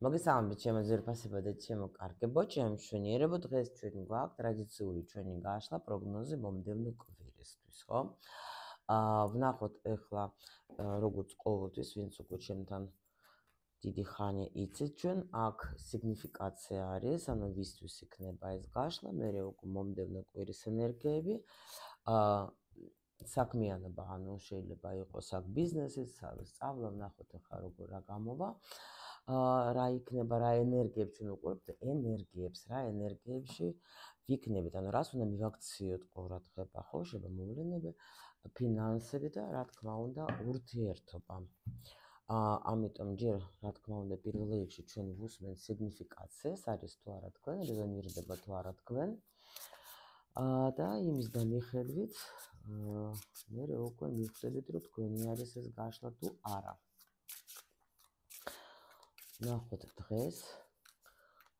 მოგესალმებით ჩემო ძვირფასებო და ჩემო კარგებო, ჩემო მშვენიერებო. დღეს ჩვენ გვაქვს ტრადიციული ჩვენი გაშლა პროგნოზი მომდევნო კვირისთვის, ხო? ვნახოთ ახლა როგორც ყოველთვის, ვინც უკვე ჩემთან დიდი ხანი იცით, ჩვენ აქ სიგნიფიკაცია არის, ანუ ვისთვის იქნება ეს გაშლა, მერე უკვე მომდევნო კვირის ენერგიები. საქმიანობა, ანუ შეიძლება იყოს აქ ბიზნესიც, სწავლა, ვნახოთ ახლა როგორ რა გამოვა. რა იქნება, რა ენერგიებს ჩვენ უყურებთ, ენერგიებს, რა ენერგიებში ვიქნებით, ანუ რას უნდა მივაქციოთ ყურადღება, ხო, შეიძლება მოვლენები, ფინანსები და რა თქმა უნდა, ურთიერთობა. ამიტომ ჯერ, რა თქმა უნდა, პირველ რიგში ჩვენ ვუსმენთ სიგნიფიკაციას, არის თუ არა თქვენ, რეზონირდება თუ არა თქვენ. და იმის დამიხედვით, მე უკვე მივხვდებით, რომ თქვენი არის ეს გაშლა თუ არა. ნახოთ დღეს,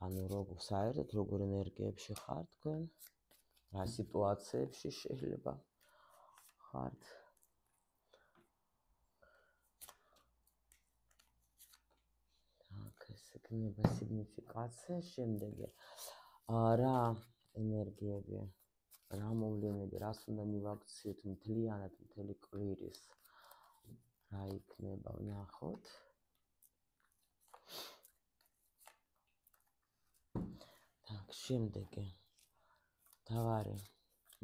ანუ როგორ საერთოდ როგორ ენერგიებში ხართ თქვენ, რა სიტუაციებში შეიძლება ხართ. ეს იქნება სიგნიფიკაცია, შემდეგი რა ენერგიები, რა მოვლენები, რას უნდა მივაქციოთ მთლიანად მთელი კვირის, რა იქნება, ვნახოთ. შემდეგი თავარი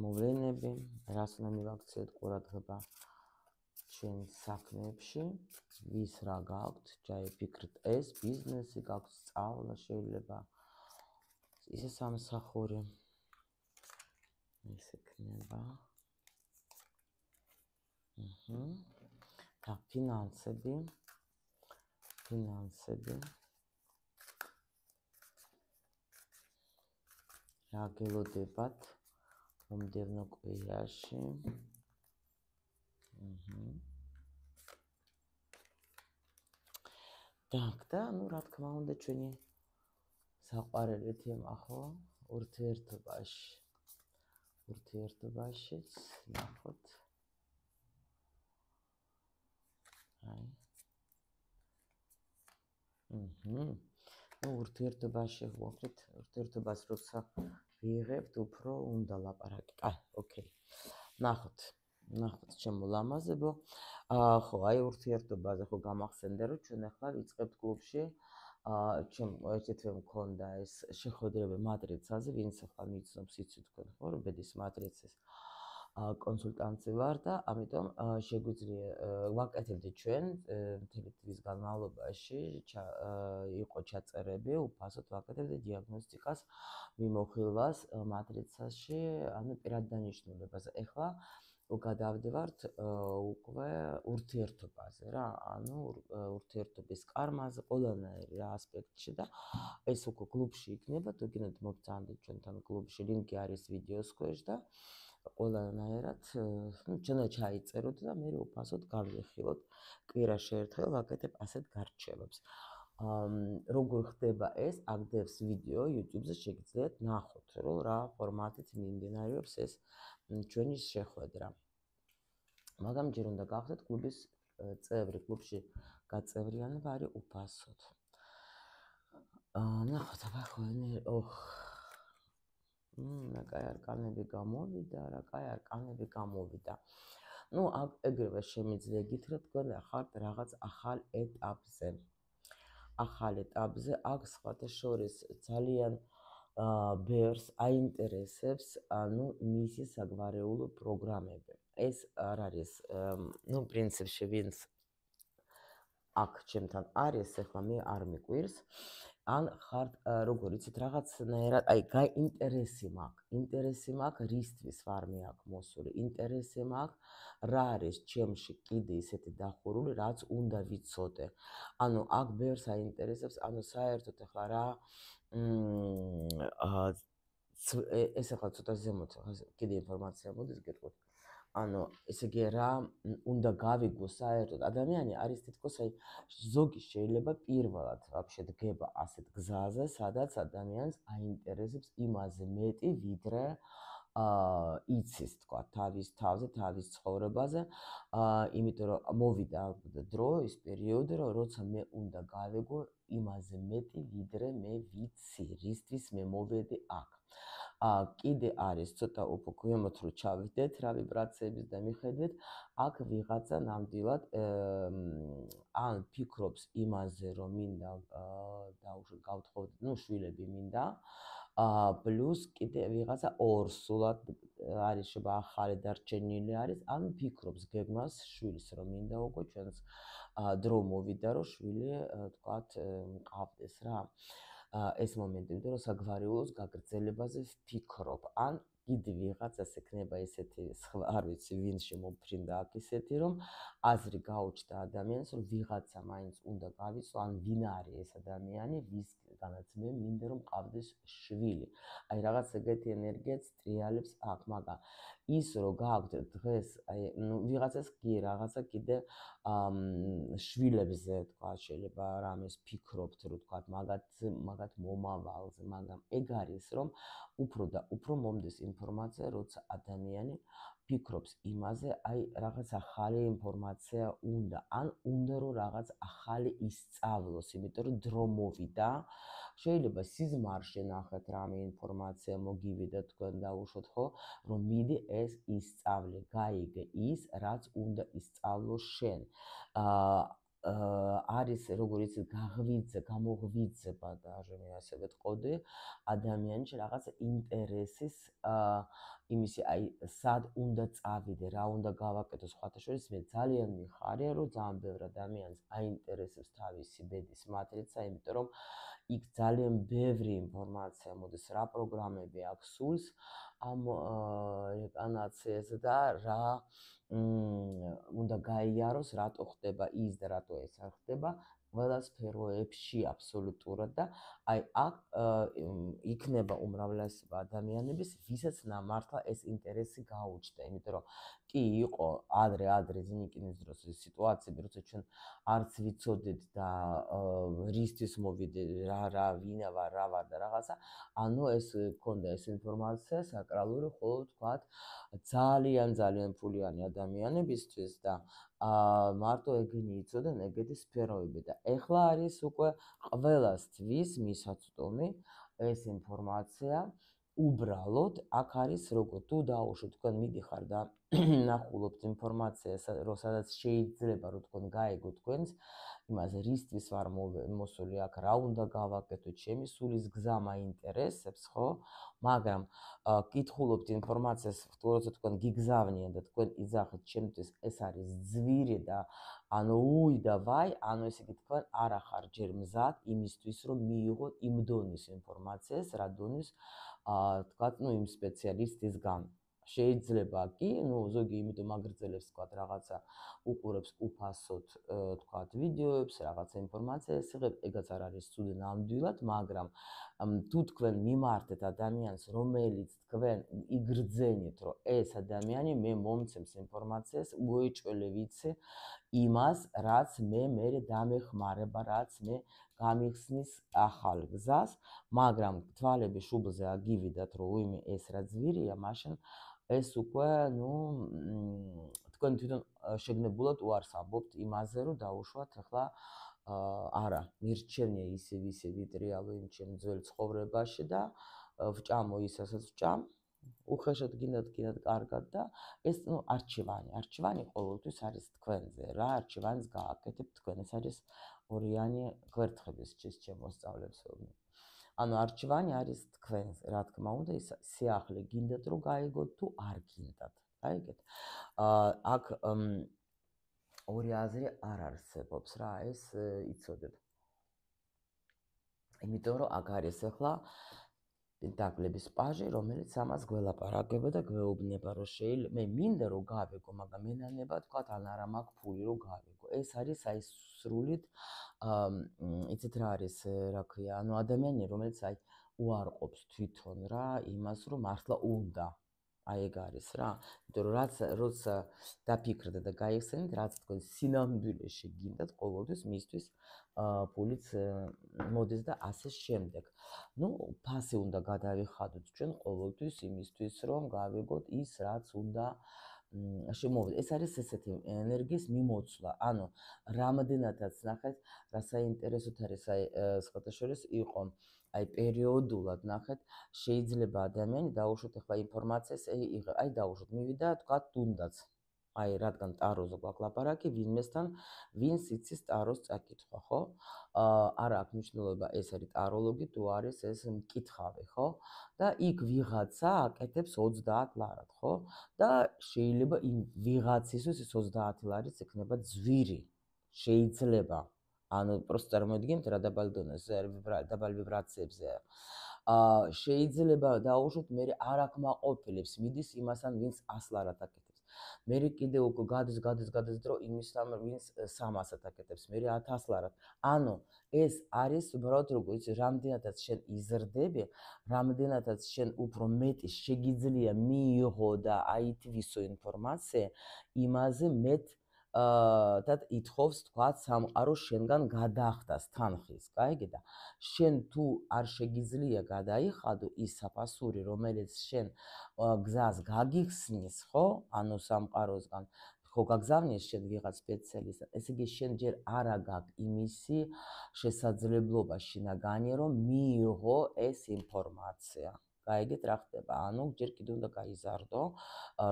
მოვლენები, რას უნდა მივაქციოთ ყურადღება ჩვენ საქმეებში, ვის რა გაქვთ, ჩაიფიქრეთ ეს ბიზნესი გაქვთ, სწავლა შეიძლება, ისე სამსახური, ეს იქნება. ფინანსები. რა გელოდებათ მომდევნო კვირაში. და ნუ რა თქმა უნდა ჩვენი საყვარელი თემა, ხო, ურთიერთობაშიც ნახოთ. ნუ ურთიერთობაში ვუხდით, ურთიერთობას როცა ვიღებთ, უფრო უნდა ლაპარაკი. ოკეი. ნახოთ ჩემო ლამაზებო. ხო, ურთიერთობაზე ხო გამახსენდა, რომ ჩვენ ახლა ვიწყებთ კლუბში. ჩემ ერთეთვე მქონდა ეს შეხვედრები მატრიცაზე, ვინც ახლა მიცნობს იცით თქვენ, ხო, რომ ბედის მატრიცის კონსულტანტი ვარ და ამიტომ შეგვიძლია ვაკეთებდით ჩვენ მთელი თვის განმავლობაში იყო ჩაწერები, უფასოდ ვაკეთებდით დიაგნოსტიკას, მიმოხილვას მატრიცაში, ანუ პირად დანიშნულებაზე. ეხლა გადავდივართ უკვე ურთიერთობაზე რა, ანუ ურთიერთობის კარმაზე, ყველანაირი რა ასპექტში და ეს უკვე კლუბში იქნება, თუ გინდათ მოგწანდით ჩვენთან კლუბში, ლინკი არის ვიდეოს ქვეშ და ყველანაირად, ჩვენ ჩაიწეროთ და მე უფასოდ გავიხილოთ. კვირაში ერთხელ ვაკეთებ ასეთ გარჩევებს. როგორ ხდება ეს, აგდებს ვიდეო YouTube-ზე შეგიძლიათ ნახოთ, რომ რა ფორმატით მიმდინარეობს ეს ჩვენი შეხვედრა. მაგრამ ჯერ უნდა გახდეთ კლუბის წევრი, კლუბში გაწევრიანება არის უფასოდ. ნახოთ, აბა ხო რა კაი არკანები გამოვიდა. ნუ ეგრევე შემიძლია გითხრათ, თქვენ ხართ რაღაც ახალ ეტაპზე. აქ სხვათა შორის ძალიან ბევრს აინტერესებს, ანუ მისი საგვარეულო პროგრამები. ეს არ არის, პრინციპში ვინც აქ ჩემთან არის, ახლა მე არ მიკვირს. ან ხართ, როგორ იცით, რაღაცნაირად, ინტერესი მაქვს, რისთვის ვარ მე აქ მოსული, ინტერესი მაქვს, რა არის ჩემში კიდე ისეთი დახურული, რაც უნდა ვიცოდე. ანუ აქ ბევრს აინტერესებს, ანუ საერთოდ ახლა რა ეს ახლა ცოტა ზემოთ კიდე ინფორმაცია მოდის გეტყვით. ანუ ესე იგი რა უნდა გავიგო საერთოდ ადამიანი არის თითქოს ზოგი შეიძლება პირველად ვაფშე დგება ასეთ გზაზე, სადაც ადამიანს აინტერესებს იმაზე მეტი, ვიდრე იცის თქვა თავის თავზე, თავის ცხოვრებაზე, იმიტომ რომ მოვიდა დრო, ის პერიოდი, როცა მე უნდა გავეგო იმაზე მეტი, ვიდრე მე ვიცი, რისთვის მე მოვედი აქ. კიდე არის ცოტა უფრო ქვემოთ რო ჩავიდეთ რა ვიბრაციების და მიხედვით, აქ ვიღაცა ნამდვილად ან ფიქრობს იმაზე, რომ მინდა დაუშვათ გავთხოვდეთ, ნუ შვილები მინდა, პლუს კიდე ვიღაცა ორსულად არის შეება ახალი დარჩენილი არის, ან ფიქრობს გეგმას შვილის რომ მინდა უკვე ჩვენს დრო მოვიდა რომ შვილი თქვათ მყავდეს რა. ეს მომენტი, იმიტომ რომ საგვარეულოს გაგრძელებაზე ვფიქრობ, ან კიდე ვიღაცას ექნება ესეთი არ ვიცი ვინ შემოფრინდა აქ ისეთი რომ აზრი გაუჩნდა ადამიანს რომ ვიღაცა მაინც უნდა გავიცო ან ვინ არის ეს ადამიანი ვისგანაც მე მინდა რომ მყავდეს შვილი. აი რაღაც ეგეთი ენერგიაც ტრიალებს აქ, მაგრამ ის რომ გააქვთ დღეს აი ვიღაცას კი რაღაცა კიდე შვილებზე თქვა შეიძლება რამეს ფიქრობთ რომ თქვა მაგათ მომავალზე, მაგრამ ეგ არის რომ უფრო და უფრო მომდის ინფორმაცია, როცა ადამიანი ფიქრობს იმაზე, აი რაღაც ახალი ინფორმაცია უნდა, ან უნდა რომ რაღაც ახალი ისწავლოს, იმიტომ რომ დრო მოვიდა. შეიძლება სიზმარში ნახეთ რამე ინფორმაცია მოგივიდა თქვენ დაუშვათ ხო, რომ მიდი ეს ისწავლე, გაიგე ის, რაც უნდა ისწავლო შენ. არის როგორც გამოღვიძება და მე ასე ვეთყოდი ადამიანში რაღაც ინტერესის იმისი აი სად უნდა წავიდე, რა უნდა გავაკეთო სხვათა შორის მე ძალიან მიხარია რომ ძალიან ბევრ ადამიანს აინტერესებს თავისი ბედის მატრიცა, იმიტომ რომ იქ ძალიან ბევრი ინფორმაცია მოდის რა პროგრამები აქვს სულს ამ რეკანაციაზე და რა უნდა გაიაროს, რატო ხდება ის და რატო ეს არ ხდება, ყველა სფეროებში აბსოლუტურად და აი აქ იქნება უმრავლესობა ადამიანების, ვისაც ნამართლა ეს ინტერესი გაუჩნდა, იმიტომ რომ კი იყო ადრე ზინიკინის დროს ეს სიტუაციები, როცა ჩვენ არც ვიცოდით და რისთვის მოვიდე, რა ვინა ვარ, რა ვარ და რაღაცა, ანუ ეს ქონდა ეს ინფორმაცია საკრალური, ხოლო თქვათ ძალიან ფულიანი ადამიანებისთვის და მარტო ეგენი იცოდნენ ეგეთი სფეროები და ეხლა არის უკვე ყველასთვის მისაწვდომი ეს ინფორმაცია. უბრალოდ აქ არის როგორ თუ დაუშვათ თქვენ მიდიხარ და ნახულობთ ინფორმაციას, სადაც შეიძლება რომ თქვენ გაიგოთ თქვენს იმაზე რისთვის ვარ მოსული აქ, რა უნდა გავაკეთო, ჩემი სულის გზა მაინტერესებს, ხო? მაგრამ კითხულობთ ინფორმაციას, როცა თქვენ გიგზავნიან და თქვენ იძახეთ ჩემთვის ეს არის ძვირი და ანუ უი და ვაი, ანუ ესე იგი თქვენ არ ახარ ჯერ მზად იმისთვის რომ მიიღოთ იმ დონის ინფორმაციას, რა დონის თქვათ, ნუ იმ სპეციალისტისგან. შეიძლება კი, ნუ ზოგი იმიტომ აგრძელებს თქვათ რაღაცა უყურებს უფასოდ თქვათ ვიდეოებს, რაღაცა ინფორმაციას იღებ, ეგაც არ არის ცუდი ნამდვილად, მაგრამ თუ თქვენ მიმართეთ ადამიანს, რომელიც თქვენ იგრძენით, რომ ეს ადამიანი მე მომცემს ინფორმაციას, უეჭველე ვიცი იმას, რაც მე დამეხმარება, რაც მე გამიხსნის ახალ გზას, მაგრამ თვალები შუბლზე აგივიდათ, რომ უიმე ეს რა ძვირია, მაშინ ეს უკვე, ნუ თქვენ თვითონ შეგნებულად უარს ამბობთ იმაზე, რომ დაუშვათ ახლა არა, მირჩენია ისე ვიტრიალო იმ ჩემ ძველ ცხოვრებაში და ვჭამო ისასაც ვჭამ, უხეშად გინდათ კარგად და ეს ნუ არჩევანი ყოველთვის არის თქვენზე რა, არჩევანს გააკეთებთ თქვენ, ეს არის ორიანი გვერდხების შემოსწავლებს. ანუ არჩევანი არის თქვენზე, რა თქმა უნდა, ის სიახლე გინდათ რომ გაიგოთ თუ არ გინდათ. გაიგეთ? აქ ორი აზრი არ არსებობს რა, ეს იცოდეთ. იმიტომ რომ აქ არის ახლა პენტაკლების პაჟი, რომელიც ამას გველაპარაკება და გვეუბნება, რომ შეიძლება მე მინდა რომ გავეგო, მაგრამ მენანება თქვა ან არა მაქვს ფული რომ გავეგო. ეს არის აი სრულით იცით რა არის, რა ქვია, ანუ ადამიანი, რომელიც აი უარყოფს თვითონ რა იმას, რომ მართლა უნდა აი ეგ არის რა. იმიტომ რომ რაც როცა დაფიქრდეთ და გაიხსენეთ, რაც თქვენ სინამდვილეში გინდათ ყოველთვის მისთვის ფულიც მოდის და ასე შემდეგ. ნუ ფასი უნდა გადავიხადოთ ჩვენ ყოველთვის იმისთვის, რომ გავიგოთ ის, რაც უნდა შემოვიდეს. ეს არის ესეთი ენერგიის მიმოცვლა. ანუ რამდენადაც ნახეთ, რა საინტერესოდ არის აი სხვათა შორის იყო აი პერიოდულად ნახეთ, შეიძლება ადამიანი დაუშვოთ ახლა ინფორმაციას, აი დაუშვოთ, მივიდა თქვა თუნდაც. აი რადგან ტაროზე გვაქვს ლაპარაკი, ვინმესთან, ვინც იცის ტაროს წაკითხვა, ხო? არა აქვს მნიშვნელობა ეს არის ტაროლოგი თუ არის ეს მკითხავი, ხო? და იქ ვიღაცა აკეთებს 30 ლარად, ხო? და შეიძლება იმ ვიღაცისთვის ეს 30 ლარიც ექნება ძვირი. შეიძლება ანუ просто წარმოიდგინეთ რა დაბალ დონეზე დაბალ ვიბრაციებზე. შეიძლება დაუშვოთ მე არ აკმაყოფილებს მიდის იმასთან ვინც 100 ლარად აკეთებს. მე კიდე უკვე გადის დრო იმისთან ვინც 300-ად აკეთებს, მე 1000 ლარად. ანუ ეს არის უბრალოდ როგორ იცი, რამდენადაც შენ იზრდები, რამდენადაც შენ უფრო მეტი შეგიძლია მიიღო და აითვისო ინფორმაცია, იმაზე მეტ და ითხოვს თქვა სამყარო შენგან გადახდას თანხის, გაიგე და შენ თუ არ შეგიძლია გადაიხადო ის საფასური, რომელიც შენ გზას გაგიხსნის, ხო? ანუ სამყაროსგან ხო გაგზავნიეს შენ ვიღაც სპეციალისტად, ესე იგი შენ ჯერ არა გაქვს იმისი შესაძლებლობა შინაგანია, რომ მიიღო ეს ინფორმაცია. გაიგეთ რა ხდება, ანუ ჯერ კიდე უნდა გაიზარდო,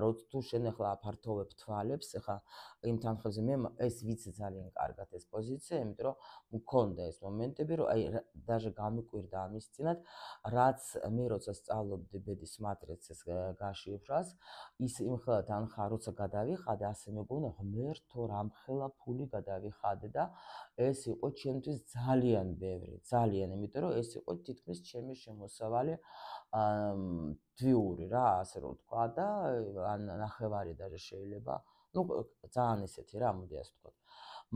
როცა თუ შენ ახლა აფართოვებ თვალებს, ახლა იმ თანხებზე მე ეს ვიცი ძალიან კარგად ეს პოზიცია, იმიტომ რომ მქონდა ეს მომენტები, რომ აი даже გამიკვირდა ამის წინათ, რაც მე როცა სწავლობდი ბედის მატრიცის გაშიფრვას, ის იმხელა თანხა როცა გადავიხადე, ასე მეგონა ღმერთო რამხელა ფული გადავიხადე და ეს იყო ჩემთვის ძალიან ბევრი, ძალიან, იმიტომ რომ ეს იყო თითქმის ჩემი შემოსავალი თვიური რა, ასე რომ ვთქვა და ან ნახევარი даже შეიძლება, ну ძალიან ისეთი რა, მოდი ასე ვთქვა.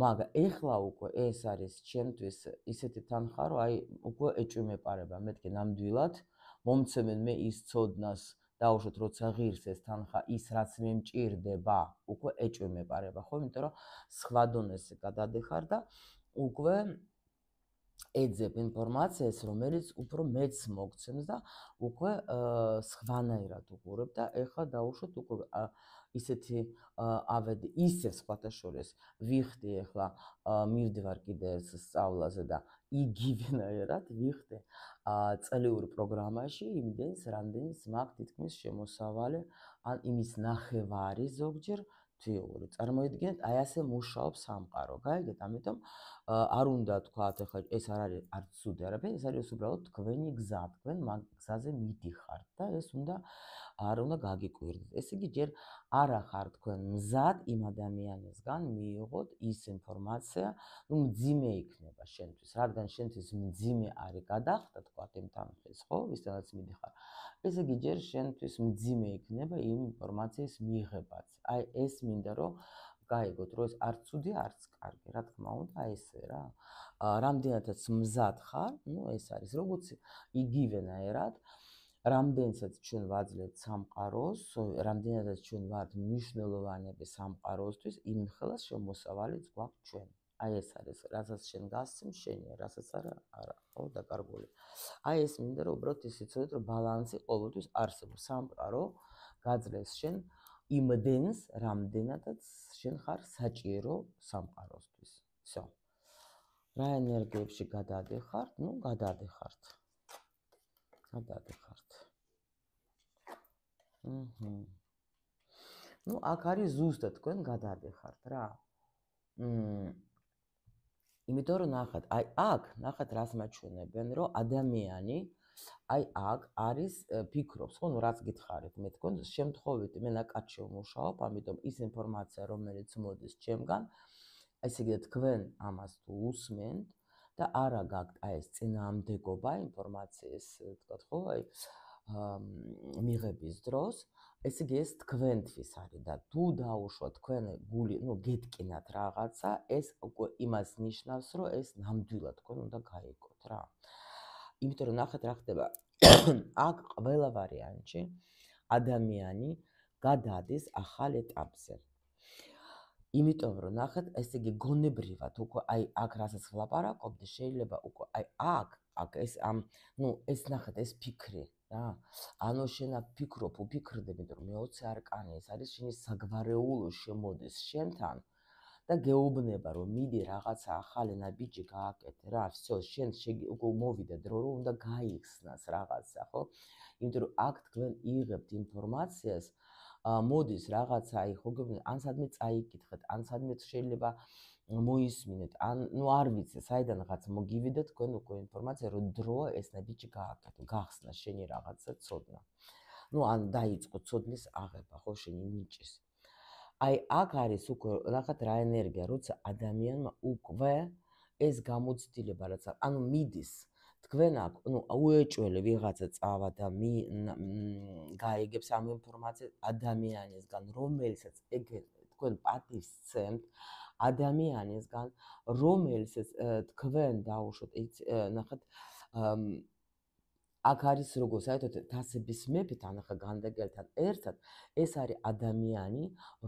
მაგრამ ეხლა უკვე ეს არის ჩემთვის ისეთი თანხა, რომ აი უკვე ეჭვმეპარება, მეთქე ნამდვილად მომცემენ მე ის ცოდნას დაუშვოთ როცა ღირს ეს თანხა ის რაც მე მჭირდება, უკვე ეჭვმეპარება, ხო? იმიტომ რომ სხვა დონეზე გადადეხარ და უკვე ეძებ ინფორმაციას, რომელიც უფრო მეც მოგცემს და უკვე სხვანაირად უყურებ და ეხლა დაუშვოთ უკვე ისეთი ავედი ისევ სხვათა შორის ვიხდი ეხლა მივდივარ კიდე ეს სწავლაზე და იგივენაირად ვიხდი წელიურ პროგრამაში იმდენს რამდენიც მაქვს თითქმის შემოსავალი ან იმის ნახევარი ზოგჯერ თვიური. წარმოიდგინეთ, აი ასე მუშაობს სამყარო, გაიგეთ? ამიტომ არ უნდა თქვათ, ახლა ეს არ არის არც ცუდი არაფერი, ეს არის უბრალოდ თქვენი გზა, თქვენ მაგ გზაზე მიდიხართ და ეს უნდა არ უნდა გაგიკვირდეთ. ესე იგი, ჯერ არ ახარ თქვენ მზად იმ ადამიანისგან მიიღოთ ის ინფორმაცია, ну მძიმე იქნება შენთვის, რადგან შენთვის მძიმე არის გადახდა, თქვათ იმ თანხის, ხო, ვისთანაც მიდიხარ. ესე იგი, ჯერ შენთვის მძიმე იქნება იმ ინფორმაციის მიღებაც. აი ეს მინდა რომ გაიგოთ, რომ ეს არც ცუდი, არც კარგი, რა თქმა უნდა, ესე რა. რამდენადაც მზად ხარ, ну ეს არის, როგორც იგივენაირად, რამდენსაც ჩვენ ვაძლევთ სამყაროს, რამდენადაც ჩვენ ვართ მნიშვნელოვანები სამყაროსთვის, იმხელა შემოსავალიც გვაქვს ჩვენ. აი ეს არის, რასაც შენ გასცემ, შენია, რასაც არა, ხო, დაკარგული. აი ეს მინდა რომ უბრალოდ ის იცოდეთ, რომ ბალანსი ყოველთვის არსებობს. სამყარო გაძლევს შენ იმდენს, რამდენადაც შენ ხარ საჭირო სამყაროსთვის. всё. რა ენერგიებში გადადიხართ? ну გადადიხართ. გადადიხართ. ну აქ არის ზუსტად თქვენ გადადიხართ რა. იმიტომ რომ ნახეთ, აი აქ ნახეთ რას მაჩვენებენ, რომ ადამიანი აი აქ არის ფიქრობს, ხო, ну რაც გითხარით, მე თქვენ შემთხვევით მე ნაკადში ვმუშაობ, ამიტომ ის ინფორმაცია, რომელიც მოდის ჩემგან, ესე იგი თქვენ ამას თუ უსმენთ და არა გაქვთ აი ეს წინააღმდეგობა ინფორმაციის, თქვათ ხო, აი მიღების დროს, ესე იგი ეს თქვენთვის არის და თუ დაუშვათ თქვენ გული, ну გეტკინათ რაღაცა, ეს უკვე იმას ნიშნავს, რომ ეს ნამდვილად თქვენ უნდა გაიგოთ რა. იმიტომ რომ ნახეთ რა ხდება. აქ ყველა ვარიანტში ადამიანი გადადის ახალ ეტაპზე. იმიტომ რომ ნახეთ, ესე იგი გონებრივად უკვე აი აქ რასაც ვლაპარაკობდი, შეიძლება უკვე აი აქ ეს ეს ნახეთ, ეს ფიქრი რა. ანუ შენ აქ ფიქრობ, უფიქრდები, რომ მე-20 არკანი ეს არის შენი საგვარეულო შემოდის შენთან და გეუბნება რომ მიდი რაღაცა ახალი ნაბიჯი გააკეთე რა. всё, შენ უკვე მოვიდა დრო რომ უნდა გაიხსნას რაღაცა, ხო? იმიტომ რომ აქ თქვენ იღებთ ინფორმაციას, მოდის რაღაცა, აი ხო გეუბნები, ან სადმე წაიკითხეთ, ან სადმე შეიძლება მოისმინეთ, ან არ ვიცი, საიდანღაც მოგივიდა თქვენ უკვე ინფორმაცია, რომ დროა ეს ნაბიჯი გააკეთო, გახსნა შენი რაღაცა ცოდნა. ან დაიწყო ცოდნის აღება, ხო, შენი ნიჭის. აი აქ არის უკვე ნახეთ რა ენერგია, როცა ადამიანმა უკვე ეს გამოცდილება რაც ანუ მიდის თქვენ აქ უეჭველი ვიღაცა წავა და გაიგებს ამ ინფორმაციას ადამიანისგან, რომელსაც თქვენ პატივს სცემთ, ადამიანისგან, რომელსაც თქვენ დაუშვათ, ნახეთ აქ არის როგორ საერთოდ თასების მეფეთან ახლა განდეგელთან ერთად ეს არის ადამიანი,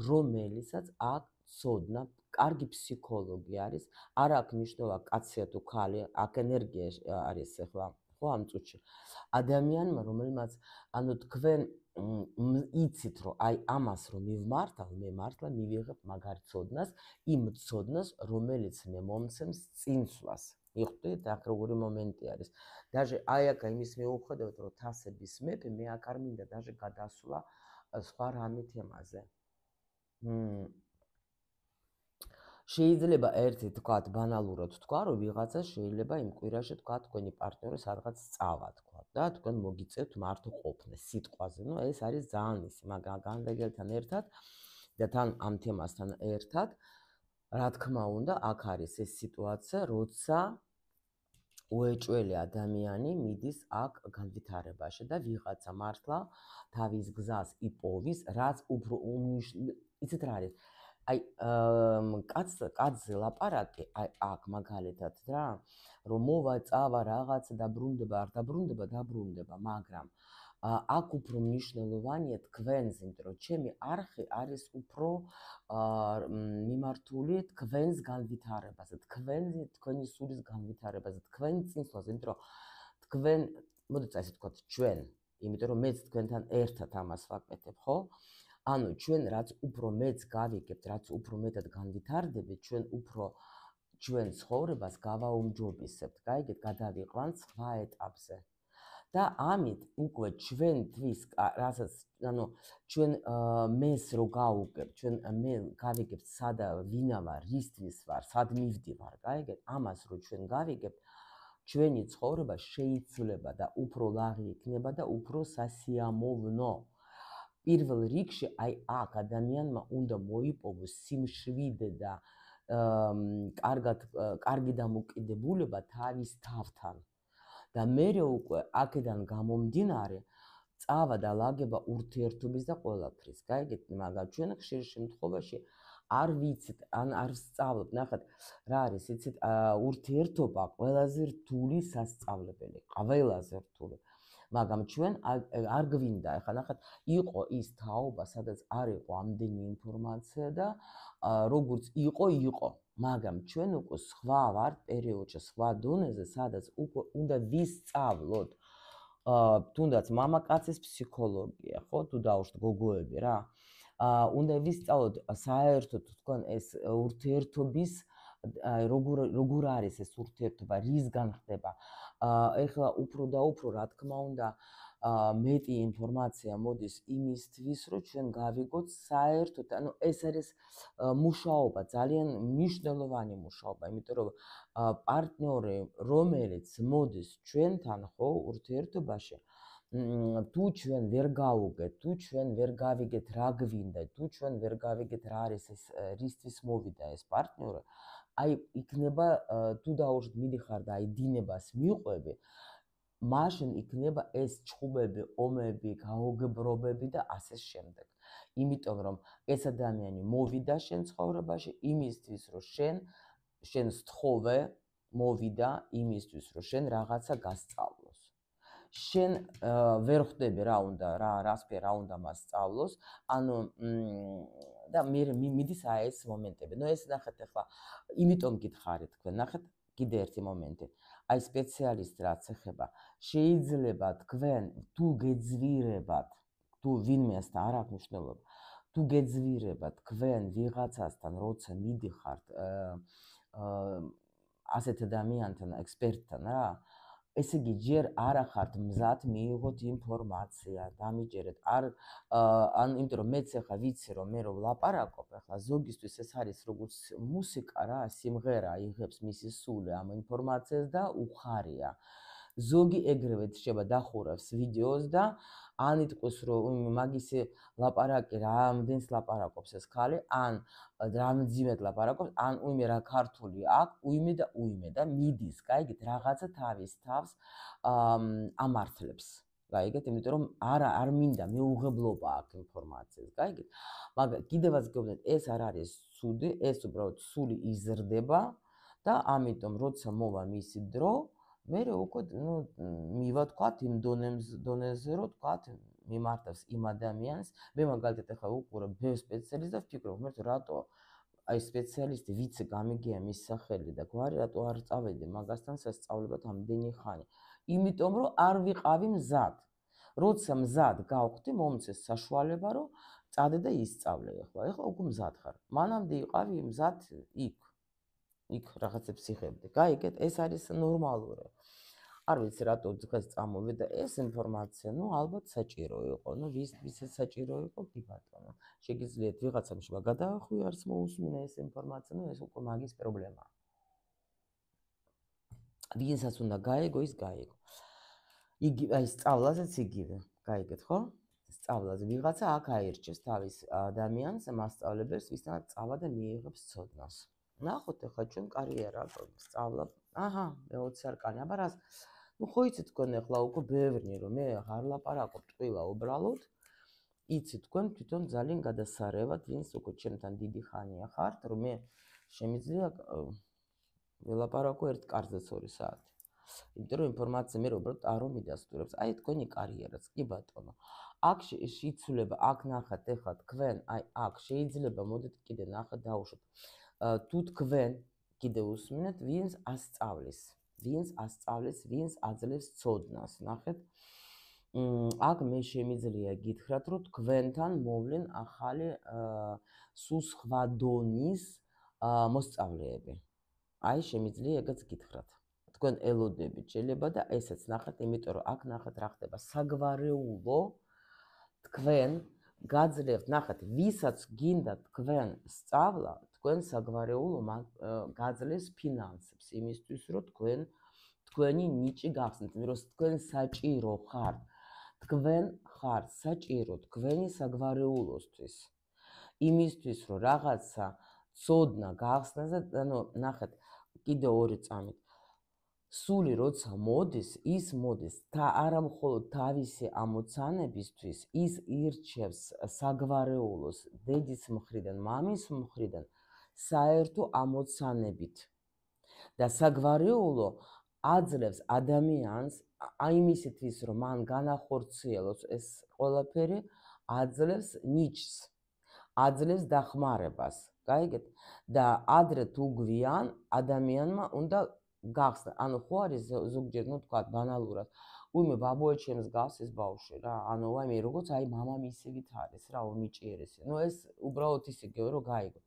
რომელსაც აქ ცოდნა, კარგი ფსიქოლოგი არის, არ აქვს მნიშვნელობა კაცია თუ ქალი, აქ ენერგია არის ახლა, ხო ამ წუთში. ადამიანმა, რომელმაც ანუ თქვენ იცით რომ აი ამას რომ მივმართავ, მე მართლა მივიღებ მაგარ ცოდნას, იმ ცოდნას, რომელიც მე მომცემს წინსვლას. მიხვდით, აქ როგორი მომენტი არის. даже აი აქ იმის მიუხედავად რომ თასების მეფე, მე აქ არ მინდა даже გადასვლა სხვა რამე თემაზე. შეიძლება ერთი თქვათ ბანალურად თქვა რომ ვიღაცა შეიძლება იმ კვირაში თქვა თქვენი პარტნიორი სადღაც წავა თქვა და თქვენ მოგიწევთ მარტო ყოფნა სიტყვაზე. ეს არის ძალიან ისი, მაგრამ განდეგელთან ერთად და თან ამ თემასთან ერთად რა თქმა უნდა, აქ არის ეს სიტუაცია, როცა უეჭველი ადამიანი მიდის აქ განვითარებაში და ვიღაცა მართლა თავის გზას იპოვის, რაც უფრო იცით რა არის? აი კაცზე ლაპარაკი, აი აქ მაგალითად რა, რომ მოვა წავა რაღაცა დაბრუნდება, არ დაბრუნდება, მაგრამ აქ უფრო მნიშვნელოვანია თქვენს, იმიტომ რომ ჩემი არხი არის უფრო მიმართული თქვენს განვითარებაზე, თქვენი სულის განვითარებაზე, თქვენ წინსვლაზე, იმიტომ რომ თქვენ, მოდით ასე ვთქვათ, ჩვენ, იმიტომ რომ მეც თქვენთან ერთად ამას ვაკეთებ, ხო? ანუ ჩვენ რაც უფრო მეც გავიგებთ, რაც უფრო მეტად განვითარდებით, ჩვენ უფრო ჩვენ ცხოვრებას გავაუმჯობესებთ, გაიგეთ, გადავიყვანთ სხვა ეტაპზე. და ამით უკვე ჩვენთვის, რასაც, ანუ ჩვენ მეს რო გავუგებთ, ჩვენ მე გავიგებთ, სადა ვინა ვარ, რისთვის ვარ, სად მივდივარ, გაიგეთ, ამას რო ჩვენ გავიგებთ, ჩვენი ცხოვრება შეიძლება და უფრო ლაღი იქნება და უფრო სასიამოვნო. პირველ რიგში აი აქ ადამიანმა უნდა მოიპოვოს სიმშვიდე და კარგი დამოკიდებულება თავის თავთან. და მერე უკვე აქედან გამომდინარე წავა და ლაგება ურთიერთობის და ყველაფრის, გაიგეთ, მაგრამ ჩვენ ხშირ შემთხვევაში არ ვიცით, ან არ სწავლობთ, ნახეთ, რა არის, იცით, ურთიერთობა ყველაზე რთული სასწავლებელი, ყველაზე რთული. მაგრამ ჩვენ არ გვინდა, ახლა ნახეთ, იყო ის თაობა, სადაც არ იყო ამდენი ინფორმაცია და როგორც იყო, მაგრამ ჩვენ უკვე სხვა ვართ პერიოდში, სხვა დონეზე, სადაც უკვე უნდა ვისწავლოთ თუნდაც მამაკაცის ფსიქოლოგია, ხო, თუ დაუშვათ გოგოები რა. უნდა ვისწავლოთ საერთოდ თქვენ ეს ურთიერთობის როგორ არის ეს ურთიერთობა, რისგან ხდება. ეხლა უფრო და უფრო, რა თქმა უნდა, მეტი ინფორმაცია მოდის იმისთვის, რომ ჩვენ გავიგოთ საერთოდ, ანუ ეს არის მუშაობა, ძალიან მნიშვნელოვანი მუშაობა, იმიტომ რომ პარტნიორი, რომელიც მოდის ჩვენთან, ხო, ურთიერთობაში, თუ ჩვენ ვერ გავუგეთ, თუ ჩვენ ვერ გავიგეთ რა გვინდა, თუ ჩვენ ვერ გავიგეთ რა არის ეს, რისთვის მოვიდა ეს პარტნიორი, აი იქნება თუ დაუშვათ მიდიხარ და აი დინებას მიყვები, მაშინ იქნება ეს ჩხუბები, ომები, გაუგებრობები და ასე შემდეგ. იმიტომ რომ ეს ადამიანი მოვიდა შენ ცხოვრებაში იმისთვის, რომ შენ სთხოვე მოვიდა იმისთვის, რომ შენ რაღაცა გასწავლოს. შენ ვერ ხვდები რა უნდა რა უნდა მას სწავლოს, ანუ და მიდის ეს მომენტები. ნუ ეს ნახეთ ახლა, იმიტომ გითხარით თქვენ, ნახეთ კიდე ერთი მომენტი. აი სპეციალისტ რაც ეხება, შეიძლება თქვენ თუ გეძვირებათ, თუ ვინმესთან არ აქვს მნიშვნელობა, თუ გეძვირებათ თქვენ ვიღაცასთან, როცა მიდიხართ ასეთ ადამიანთან, ექსპერტთან რა, ესე იგი ჯერ არ ახართ მზად მიიღოთ ინფორმაცია, დამიჯერეთ. იმიტომ რომ მეც ახლა ვიცი რომ მე რომ ვლაპარაკობ, ახლა ზოგისთვის ეს არის როგორც მუსიკა რა, სიმღერა იღებს მისი სული ამ ინფორმაციას და უხარია. ზოგი ეგრევე შეიძლება დახურავს ვიდეოს და ან იტყვის რომ მაგისი ლაპარაკი რამდენს ლაპარაკობს ეს ხალი, ან რამდენად ლაპარაკობს, ან უიმე რა ქართული აქვს, უიმე და მიდის, გაიგეთ, რაღაცა თავის თავს ამართლებს. გაიგეთ, იმიტომ რომ არ მინდა მეუღებლობა აქვს ინფორმაციას, გაიგეთ. მაგრამ კიდევაც გეუბნეთ, ეს არ არის ცუდი, ეს უბრალოდ სული იზრდება და ამიტომ როცა მოვა მისი დრო, მე უკვე მივა თქვათ იმ დონეზე, რომ თქვათ მიმართავს იმ ადამიანს. მე მაგალითად ახლა უყურებ ბევრ სპეციალისტს და ვფიქრობ, რატო აი სპეციალისტი ვიცი გამიგია მის სახელი და გვარი, რატო არ წავედი მაგასთან სასწავლებად ამდენი ხანი. იმიტომ რომ არ ვიყავი მზად. როცა მზად გავხდი, მომწეს საშუალება, რომ წადე და ისწავლე ახლა. ახლა უკვე მზად ხარ. მანამდე იყავი მზად იქ რაღაცებს იღებდი. გაიგეთ, ეს არის ნორმალური. არ ვიცი რატო დღეს წამოვიდა ეს ინფორმაცია, ალბათ საჭირო იყო. ვისაც საჭირო იყო, კი ბატონო. შეგიძლიათ ვიღაცამ შვა გადაახვიარს მოусმინა ეს ინფორმაცია, ეს უკვე მაგის პრობლემაა. ვინცაც უნდა გაეგო, ის გაეგო. იგი აი სწავლაზეც იგივე. გაიგეთ, ხო? სწავლაზე ვიღაცა აქ აირჩევს თავის ადამიანს, მასწავლებელს, ვისთანაც სწავლა და მიიღებს ცოდნას. ნახოთ ახლა ჩვენ კარიერა სწავლა. აჰა, მე-20 არკანი, აბა რას ხო იცით თქვენ ახლა უკვე ბევრი რომ მე არ ლაპარაკობ ტყილა უბრალოდ იცით თქვენ თვითონ ძალიან გადასარევად ვინც უკვე ჩემთან დიდი ხანია ხართ რომ მე შემიძლია ველაპარაკო ერთ კარზე 2 საათი. იმიტომ რომ ინფორმაცია მე უბრალოდ არ მიდასტურებს. აი თქვენი კარიერაც, კი ბატონო. აქ შეიცვლება, აქ ნახat ახლა თქვენ, აი აქ შეიძლება მოდით კიდე ნახat დაუშვათ. თუ თქვენ კიდე უსმინეთ ვინც ასწავლის ვინც აძლევს ცოდნას, ნახეთ. აქ მე შემიძლია გითხრათ, რომ თქვენთან მოვლენ ახალი სულ სხვა დონის მოსწავლეები. აი შემიძლია ეგაც გითხრათ. თქვენ ელოდებით შეიძლება და ესეც ნახეთ, იმიტომ რომ აქ ნახეთ რა ხდება. საგვარეულო თქვენ გაძლევთ, ნახეთ, ვისაც გინდა თქვენ სწავლა, თქვენ საგვარეულო გაძლევს ფინანსებს იმისთვის, რომ თქვენი ნიჭი გახსნით, რომ თქვენ საჭირო ხართ. თქვენ ხართ საჭირო თქვენი საგვარეულოსთვის. იმისთვის, რომ რაღაცა ცოდნა გახსნას და ნახეთ, კიდე 2 წამით. სული როცა მოდის, ის მოდის და არა მხოლოდ თავისი ამოცანებისთვის, ის ირჩევს საგვარეულოს დედის მხრიდან, მამის მხრიდან საერთო ამოცანებით. და საგვარეულო აძლევს ადამიანს აიმისათვის, რომ მან განახორციელოს ეს ყველაფერი, აძლევს ნიჭს, აძლევს დახმარებას, გაიგეთ? და ადრე თუ გვიან ადამიანმა უნდა გახსნა, ანუ ხო არის ზოგჯერ, თქვათ ბანალურად, უიმე ბაბუა ჩემს გავს ეს ბავშვი რა, ანუ მე როგორც აი მამამისივით არის რა, უნიჭიერესი. ეს უბრალოდ ისე რომ გაიგო.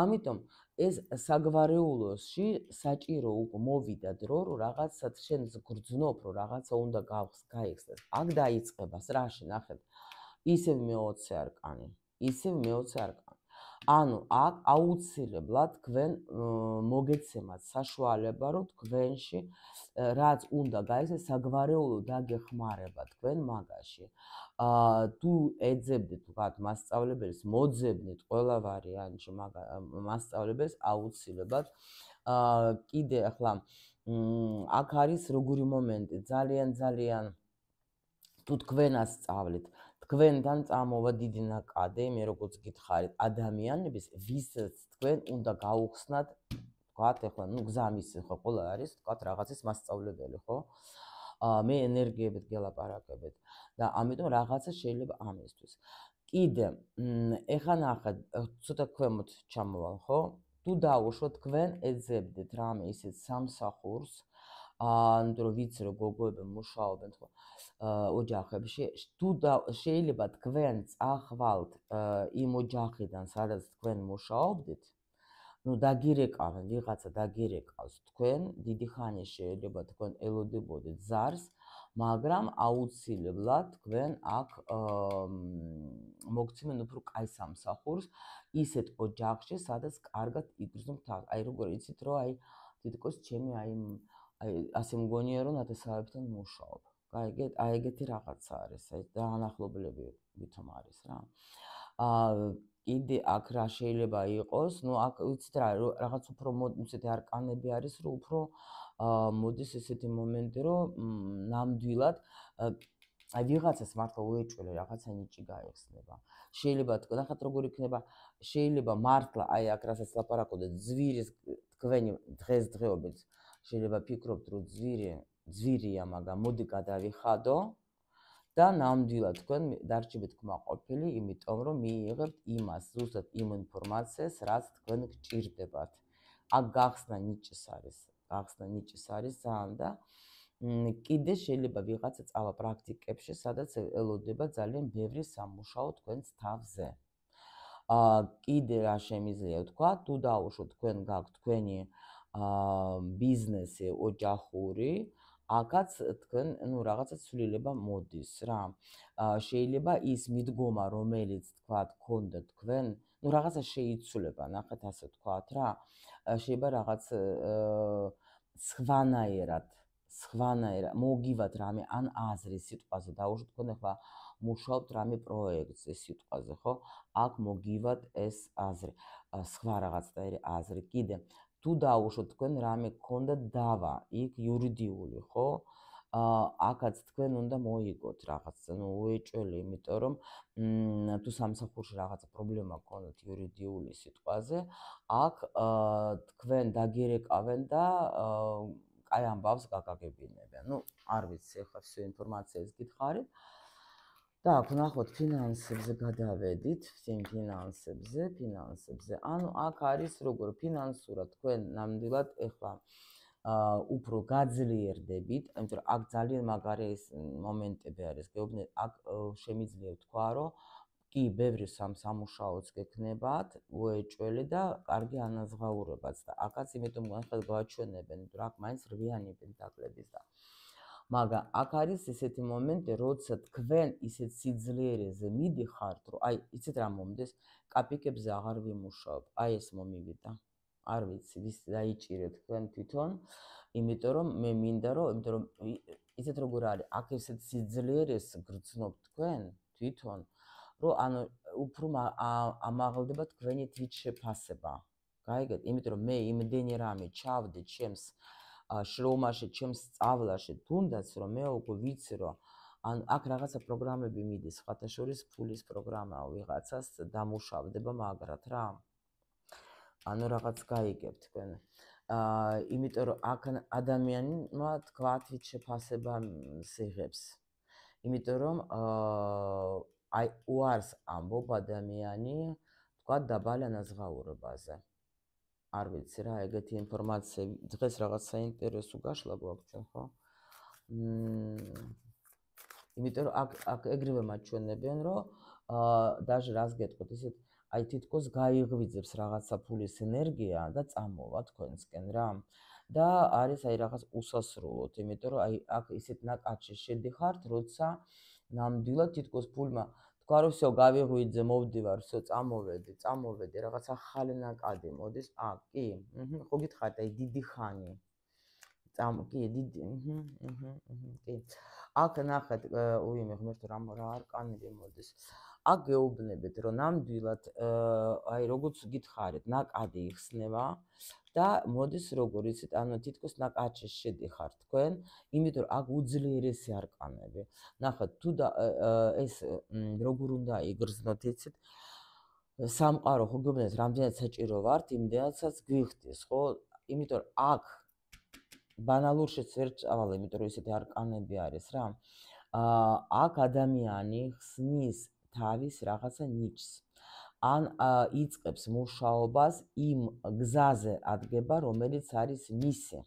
ამიტომ ეს საგვარეულოში საჭირო უკვე მოვიდა დრო, რომ რაღაცა შენ გრძნობ, რომ რაღაცა უნდა გაიხსნას. აქ დაიწყება რაში, ნახეთ, ისევ მე-20 არკანი, ანუ აქ აუცილებლად თქვენ მოგეცემათ საშუალება, რომ თქვენში რაც უნდა გაიხსნას, საგვარეულო დაგეხმარება თქვენ მაგაში. თუ ეძებდით ვთქვათ მასწავლებელს, მოძებნით ყველა ვარიანტში მასწავლებელს აუცილებლად. კიდე ახლა აქ არის როგორი მომენტი, ძალიან თუ თქვენ ასწავლით, თქვენთან წამოვა დიდი ნაკადი, მე როგორც გითხარით, ადამიანების, ვისაც თქვენ უნდა გაუხსნათ, ვთქვათ, ახლა გზამისი ხო, ყველა არის, ვთქვათ, რაღაცის მასწავლებელი, ხო? მე ენერგიებით გელაპარაკებთ და ამიტომ რაღაცა შეიძლება ამისთვის. კიდე, ეხლა ნახეთ, ცოტა ქვემოთ ჩამოვალ, ხო? თუ დავუშვოთ, თქვენ ეძებდეთ რამე ისეთ სამსახურს, იმიტომ რომ ვიცი რომ გოგოები მუშაობენ ხო ოჯახებში, თუ შეიძლება თქვენ წახვალთ იმ ოჯახიდან, სადაც თქვენ მუშაობდით, ну დაგირეკავენ, ვიღაცა დაგირეკავს თქვენ, დიდი ხანი შეიძლება თქვენ ელოდებოდეთ ზარს, მაგრამ აუცილებლად თქვენ აქ მოგცემენ უფრო კაი სამსახურს ისეთ ოჯახში, სადაც კარგად იგრძნობ თავს. აი როგორ იცით რომ აი თითქოს ჩემი აი ასე მგონია რომ ნათესავებთან მუშაობ. გაიგეთ? აი ეგეთი რაღაცა არის, აი დაანახლობლები ვითომ არის რა. კიდე აქ რა შეიძლება იყოს, ну აქ ვიცით რა, რაღაც უფრო ისეთი არკანები არის, რომ უფრო მოდის ესეთი მომენტი, რომ ნამდვილად აი ვიღაცას მართლა უეჭველე რაღაცა ნიჭი გაიხსნება. შეიძლება ნახეთ როგორ იქნება, შეიძლება მართლა აი აქ რასაც ლაპარაკობდეთ, ძვირის თქვენი დღესდღეობით შეიძლება ფიქრობთ, რომ ძვირია, მაგრამ მოდი გადავიხადო და ნამდვილად თქვენ დარჩებით კმაყოფილი, იმიტომ რომ მიიღებთ იმას, ზუსტად იმ ინფორმაციას, რაც თქვენ გჭირდებათ. აქ გახსნა ნიჭის არის ძალიან და კიდე შეიძლება ვიღაცა წავა პრაქტიკებში, სადაც ელოდება ძალიან ბევრი სამუშაო თქვენს თავზე. კიდე რა შემიძლია ვთქვა, თუ დაუშვოთ თქვენ გაქვთ თქვენი ბიზნესი ოჯახური, აქაც თქვენ ну რაღაცა ცვლილება მოდის რა. შეიძლება ის მიდგომა, რომელიც თქვა გქონდა თქვენ, ну რაღაცა შეიცვლება, ნახეთ ასე ვთქვათ რა. შეიძლება რაღაც სხვანაირად მოგივათ რამე ან აზრი სიტყვაზე დაუშვოთ თქვენ ახლა მუშაობთ რამე პროექტზე სიტყვაზე, ხო? აქ მოგივათ ეს აზრი, სხვა რაღაცნაირი აზრი. კიდე თუ დაუშვოთ თქვენ რამე გქონდა დავა, იქ იურიდიული, ხო? აქაც თქვენ უნდა მოიგოთ რაღაც, ну უეჭველი, იმიტომ რომ თუ სამსახურში რაღაცა პრობლემა გქონდათ იურიდიული სიტყვაზე, აქ თქვენ დაგირეკავენ და აი ამბავს გაგაგებინებიან. ну არ ვიცი, ახლა всё ინფორმაციას გითხარით. და აქ ნახოთ ფინანსებზე გადავედით, ფინანსებზე. ანუ აქ არის როგორ ფინანსურად თქვენ ნამდვილად ახლა უფრო გაძლიერდებით, იმიტომ რომ აქ ძალიან მაგარი მომენტები არის. გეუბნებით, აქ შემიძლია ვთქვა, რომ კი, ბევრი სამუშაოც გექნებათ, უეჭველი და კარგი ანაზღაურებაც და აქაც იმიტომ გვაჩვენებენ, რომ აქ მაინც რვიანი პენტაკლების და მაგრამ აქ არის ესეთი მომენტი, როცა თქვენ ისეთ სიძლიერეზე მიდიხართ, რომ აი, იცით რა მომდეს, კაპიკებზე აღარ ვიმუშაობ, აი ეს მომივიდა. არ ვიცი, ვის დაიჭირეთ თქვენ თვითონ, იმიტომ რომ მე მინდა რომ იცით როგორ არის, აქ ესეთ სიძლიერეს გრძნობ თქვენ თვითონ, რომ ანუ უფრო ამაღლდება თქვენი თვით შეფასება. გაიგეთ? იმიტომ რომ მე იმდენი რამე ჩავდი ჩემს შრომაში, ჩემს სწავლაში, თუნდაც რომ მე უკვე ვიცი რომ ან აქ რაღაცა პროგრამები მიდის, სხვათა შორის ფულის პროგრამა ვიღაცას დამუშავდება მაგრად რა. ანუ რაღაც გაიგებთ თქვენ. იმიტომ რომ აქ ადამიანმა თქვა თვით შეფასება იღებს. იმიტომ რომ აი უარს ამბობ ადამიანი თქვა დაბალ ანაზღაურებაზე. არ ვიცი რა, ეგეთი ინფორმაცია დღეს რაღაც საინტერესო გაშლა გვაქვს ჩვენ, ხო? იმიტომ რომ აქ ეგრევე მაჩვენებენ, რომ даже რას გეტყვით, ისეთ აი თითქოს გაიღვიძებს რაღაცა ფულის ენერგია და წამოვა თქვენსკენ რა. და არის აი რაღაც უსასრულოდ, იმიტომ რომ აი აქ ისეთ ნაკადში შედიხართ, როცა ნამდვილად თითქოს ფულმა თქვა რომ всё გავიღვიძე, მოვდივარ, всё წამოვედი, რაღაც ახალი ნაკადი მოდის. კი, ხო გითხარით, აი დიდი ხანი. კი, დიდი, კი. აქ ნახეთ, უიმე ღმერთო რა არკანები მოდის. აქ გეუბნებით, რომ ნამდვილად აი როგორც გითხარით, ნაკადი იხსნება და მოდის როგორ იცით, ანუ თითქოს ნაკადში შედიხართ თქვენ, იმიტომ რომ აქ უძლიერესი არკანები. ნახეთ, თუ ეს როგორ უნდა იგრძნოთ, იცით? სამყარო ხო გეუბნებით, რამდენად საჭირო ვართ, იმდენადაც გვიხდის, ხო? იმიტომ რომ აქ ბანალურშიც ვერ წავალ, იმიტომ რომ ისეთი არკანები არის რა. აქ ადამიანი ხსნის თავის რაღაცა ნიჭს. ან იწყებს მუშაობას იმ გზაზე ადგება, რომელიც არის მისი.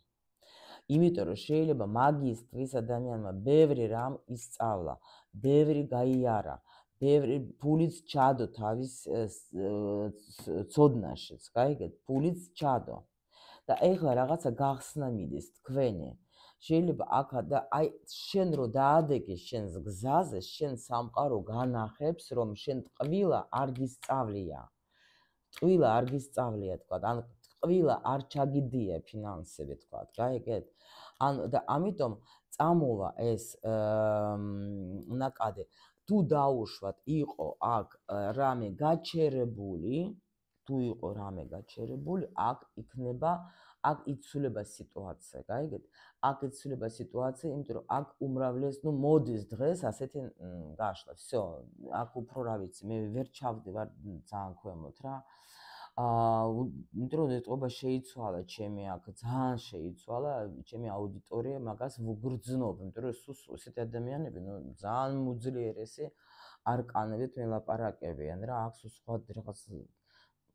იმიტომ რომ შეიძლება მაგის დღის ადამიანმა ბევრი რამ ისწავლა, ბევრი გაიარა, ბევრი ფულიც ჩადო თავის ცოდნაშიც, გაიგეთ, ფულიც ჩადო. და ეხლა რაღაცა გახსნა მიდის თქვენი. შეიძლება აქ და აი შენ რო დაადეგე შენს გზაზე, შენ სამყარო განახებს, რომ შენ ტყვილა არ გისწავლია. ტყვილა არ გისწავლია, თქვა, ან ტყვილა არ ჩაგიდია ფინანსები, თქვა, გაიგეთ? და ამიტომ წამოვა ეს ნაკადე. თუ დაუშვათ იყო აქ რამე გაჩერებული, აქ იქნება, აქ იცვლება სიტუაცია, გაიგეთ? აქ იცვლება სიტუაცია, იმიტომ რომ აქ უმრავლეს, მოდის დღეს ასეთი გაშლა. всё, აქ უფრო რა ვიცი, მე ვერ ჩავდივარ ძალიან ქვემოთ რა. იმიტომ რომ ეტყობა შეიცვალა ჩემი აქ, ძალიან შეიცვალა ჩემი აუდიტორია, მაგას ვგრძნობ, იმიტომ რომ სულ ესეთი ადამიანები, ძალიან მუძლიერესი არკანებით მელაპარაკებიან რა, აქ სულ სხვა რაღაც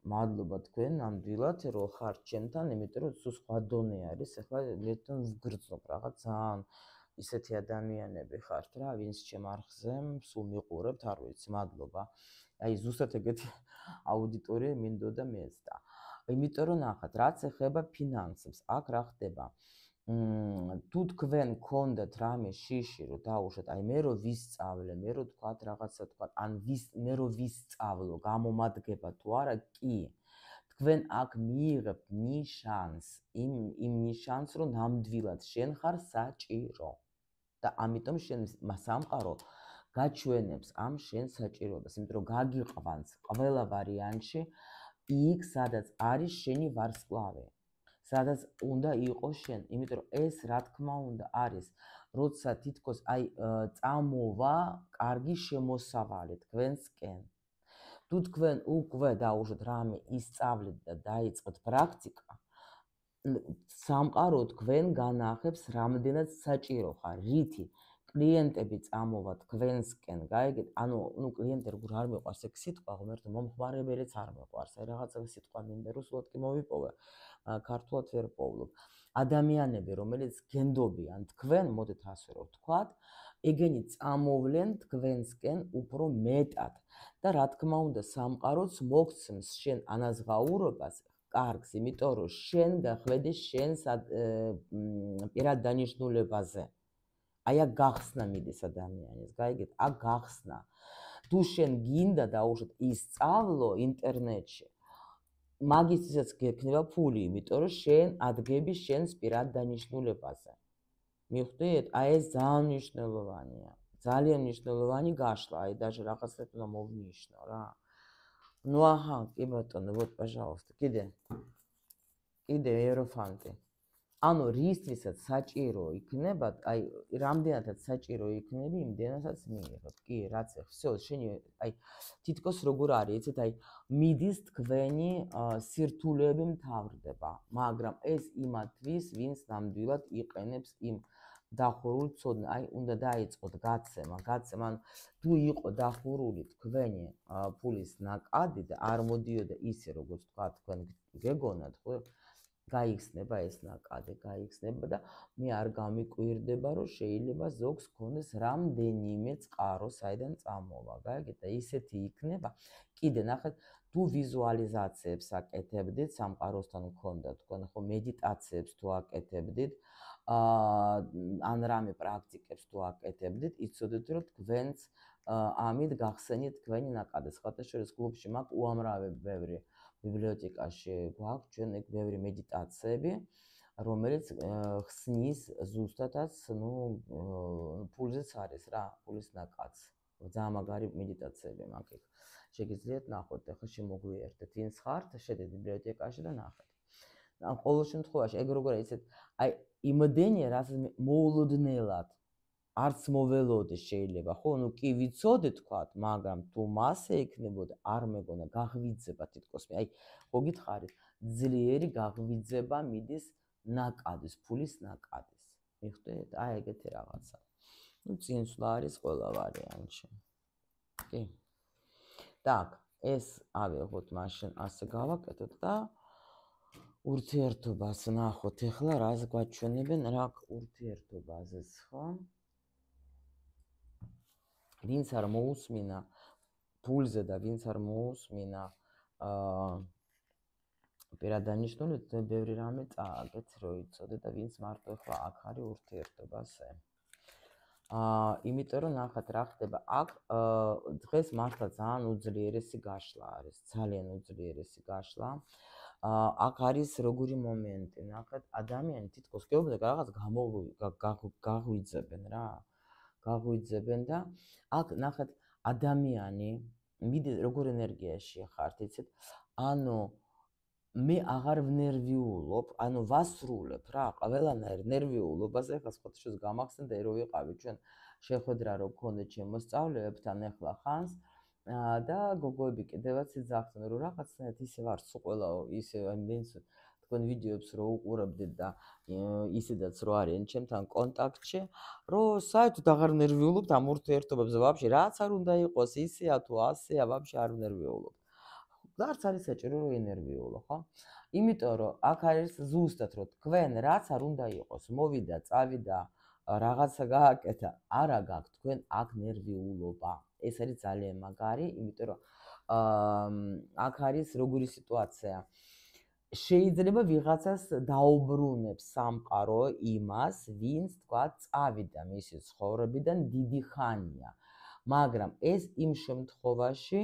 მადლობა თქვენ ნამდვილად რომ ხართ ჩემთან, იმიტომ რომ სულ სხვა დონე არის, ახლა მე თან ვგრძნობ რაღაც ძალიან ისეთი ადამიანები ხართ რა, ვინც ჩემ არხზე სულ მიყურებთ, არ ვიცი, მადლობა. აი ზუსტად ეგეთი აუდიტორია მინდოდა მეც და იმიტომ რომ ნახეთ, რაც ეხება ფინანსებს, აქ რა ხდება? თუ თქვენ გქონდათ რამე შიში რომ დაუშვათ, აი მე რომ ვისწავლე, მე რომ თქვათ რაღაცა თქვათ, ან მე რომ ვისწავლო, გამომადგება თუ არა, კი. თქვენ აქ მიიღებთ ნიშანს, იმ ნიშანს, რომ ნამდვილად შენ ხარ საჭირო. და ამიტომ შენ სამყარო გაჩვენებს ამ შენ საჭიროებას, იმიტომ რომ გაგიყვანს ყველა ვარიანტში იქ, სადაც არის შენი ვარსკვლავი. სადაც უნდა იყოს შენ, იმიტომ რომ ეს რა თქმა უნდა არის, როცა თითქოს აი წამოვა კარგი შემოსავალი თქვენსკენ. თუ თქვენ უკვე დაუშვათ რამე ისწავლეთ და დაიწყოთ პრაქტიკა, სამყარო თქვენ განახებს რამდენად საჭირო ხარ, რითი კლიენტები წამოვა თქვენსკენ, გაიგეთ? ანუ კლიენტი როგორ არ მიყვარს ეგ სიტყვა, ღმერთო, მომხმარებელიც არ მიყვარს, აი რაღაცა სიტყვა მინდა რუსულად კი მოვიპოვე, ქართულად ვერ პოვლობ. ადამიანები, რომელიც გენდობიან თქვენ, მოდით ასე რომ ვთქვათ, ეგენი წამოვლენ თქვენსკენ უფრო მეტად და რა თქმა უნდა, სამყაროც მოგცემს შენ ანაზღაურობას კარგს, იმიტომ რომ შენ გახვედი შენს პირად დანიშნულებაზე. აი აქ გახსნა მიდის ადამიანის, გაიგეთ? აქ გახსნა. თუ შენ გინდა დაუშვათ ისწავლო ინტერნეტში, მაგისთვისაც გექნება ფული, იმიტომ რომ შენ ადგები შენს პირად დანიშნულებაზე. მიხვდით? აი ეს ძალიან მნიშვნელოვანია. ძალიან მნიშვნელოვანი გაშლა, აი даже რაღაცას უნდა მოვნიშნო რა. ну аха, კი ბატონო, вот, пожалуйста, კიდე ეროფანტი. ანუ რისთვისაც საჭირო იქნება, აი რამდენადაც საჭირო იქნება, იმდენადაც მიიღებ. კი, რაც всё, შენი აი თითქოს როგორ არის, იცით, აი მიდის თქვენი სირთულეები მთავრდება, მაგრამ ეს იმათთვის, ვინც ნამდვილად იყენებს იმ დახურულ ცოდნა, აი უნდა დაიწყოთ გაცემა, თუ იყო დახურული თქვენი ფულის ნაკადი და არ მოდიოდა ისე, როგორც თქვა თქვენ გეგონათ, ხო? გაიხსნება ეს ნაკადი, გაიხსნება და მე არ გამიკვირდება, რომ შეიძლება ზოგს ქონდეს რამდენიმე წყარო, საიდან წამოვა, გაიგეთ? და ისეთი იქნება. კიდე ნახეთ, თუ ვიზუალიზაციებს აკეთებდით, სამყაროსთან გქონდათ თქვენ ხო მედიტაციებს თუ აკეთებდით, ან რამე პრაქტიკებს თუ აკეთებდით, იცოდეთ, რომ თქვენც ამით გახსენით თქვენი ნაკადი. სხვათა შორის კლუბში მაქვს უამრავი ბევრი ბიბლიოთეკაში გვაქვს ჩვენ ეგ ბევრი მედიტაციები, რომელიც ხსნის ზუსტადაც, ფულზეც არის რა, ფულის ნაკადს. ძალიან მაგარი მედიტაციები მაქვს ეგ. შეგიძლიათ ნახოთ, ახლა შემოგვიერთეთ, ვინც ხართ, შედეთ ბიბლიოთეკაში და ნახეთ. ყოველ შემთხვევაში, ეგ როგორ არის, აი იმდენია, რაც მოულოდნელად არც მოველოდე შეიძლება, ხო? კი ვიცოდე თქვათ, მაგრამ თუ მასე იქნებოდა, არ მეგონა გაღვიძება თითქოს. აი, ხო გითხარით, ძლიერი გაღვიძება მიდის ნაკადის, ფულის ნაკადის. მიხვდეთ? აი ეგეთი რაღაცა. ნუ წინსვლა არის ყველა ვარიანტში. კი. так, ეს ავიღოთ მაშინ ასე გავაკეთოთ და ურთიერთობას ნახოთ ახლა რას გვაჩვენებენ რა ურთიერთობაზეც, ხო? ვინც არ მოусმინა ფულზე და ვინც არ მოусმინა პირადანიშნულით ბევრი რამე წააგეთ რო იცოდე და ვინც მარტო ახლა აქ არის ურთიერთობაზე. იმიტომ რომ ნახეთ რა ხდება აქ დღეს მართლა ძალიან უძლიერესი გაშლა არის, ძალიან უძლიერესი გაშლა. აქ არის როგორი მომენტი, ნახეთ ადამიანი თითქოს გეუბნება რაღაც გაღვიძებენ რა. გაღვიძებენ და აქ ნახეთ ადამიანი მიდი როგორ ენერგიაში ხართ, იცით? ანუ მე აღარ ვნერვიულობ, ანუ ვასრულებ რა, ყველანაირ ნერვიულობას ახლა სხვათაშორის გამახსენდა რომ ვიყავი ჩვენ შეხვედრა რო გქონდეთ შემოსწავლეებთან ახლა ხანს და გოგოები კიდევაც იძახდნენ რომ რაღაცნაირად ისე ვარ სულ ყველა ისე ვინც თქვენ ვიდეოებს რო უყურებდით და ისედაც რო არიან ჩემთან კონტაქტში, რომ საერთოდ აღარ ნერვიულობთ ამ ურთიერთობებზე, ვაფშე რაც არ უნდა იყოს ისეა თუ ასეა, ვაფშე არ ვნერვიულობ. და არც არის საჭირო რომ ენერვიულო, ხო? იმიტომ რომ აქ არის ზუსტად რომ თქვენ რაც არ უნდა იყოს, მოვიდა, წავიდა, რაღაცა გააკეთა, არა გაქვთ თქვენ აქ ნერვიულობა. ეს არის ძალიან მაგარი, იმიტომ რომ აქ არის როგორი სიტუაცია. შეიძლება ვიღაცას დაუბრუნებს სამყარო იმას, ვინც თქვა წავიდა მისი ცხოვრებიდან დიდი ხანია. მაგრამ ეს იმ შემთხვევაში